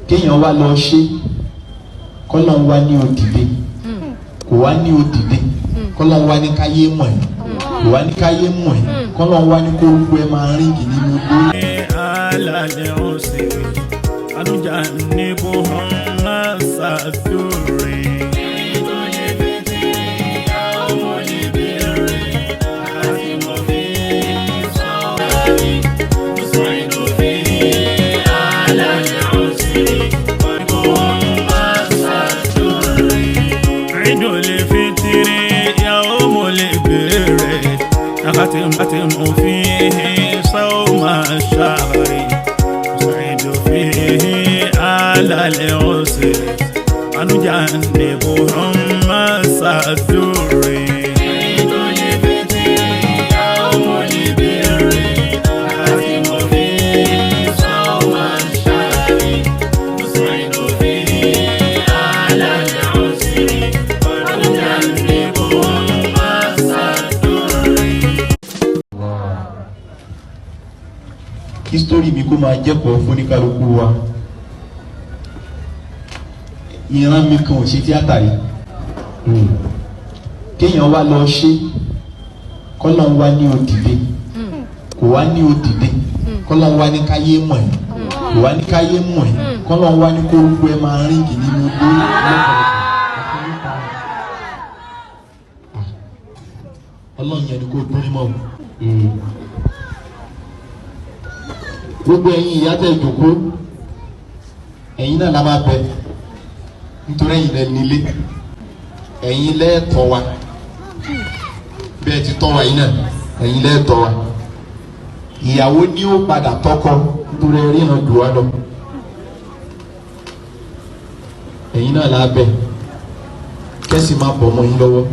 kéèyàn wá lọ ṣe kọ́lọ́n wá ní òdìdé kò wá ní òdìdé kọ́lọ́n wá ní káyé mọ̀ ẹ́ kò wá ní káyé mọ̀ ẹ́ kọ́lọ́n wá ní kórúkọ ẹ máa rìn kì nínú igbó. alálẹ̀ ọ̀sẹ̀ alújà ní kò hàn máa ṣàdúrà. أتم فيه صوم الشهر أسعد فيه على العسر أنجنبهم مس الدر عيد الفطر يوم البر أتم فيه صوم الشهر أسعد فيه على العسر أنجنبهم مس الدر. History mi kó máa jẹ́kọ̀ọ́ fún oníkálukú wa. Ìran mi kan ò ṣe tíátà rí. Kéèyàn wá lọ ṣe kọ́lọ́n wá ní òdìdé kò wá ní òdìdé kọ́lọ́n wá ní káyé mọ̀ ẹ́ kò wá ní káyé mọ̀ ẹ́ kọ́lọ́n wá ní kórúkọ ẹ máa rìn kì nínú igbó Ọlọ́run yẹn ni kò dún ní mọ́ gbogbo ẹ̀yin ìyá tẹ́ ìjòkó ẹ̀yin náà la máa bẹ nítorí ẹ̀yin lẹ nílé ẹ̀yin lẹ́ẹ̀tọ́ wa bẹ́ẹ̀ ti tọ́ wa yìí náà ẹ̀yin lẹ́ẹ̀tọ́ wa ìyàwó ni ó padà tọ́kọ nítorí ẹ̀rí náà jù wá lọ ẹ̀yin náà la bẹ kẹ́sì máa bọ̀ mọ́ yín lọ́wọ́.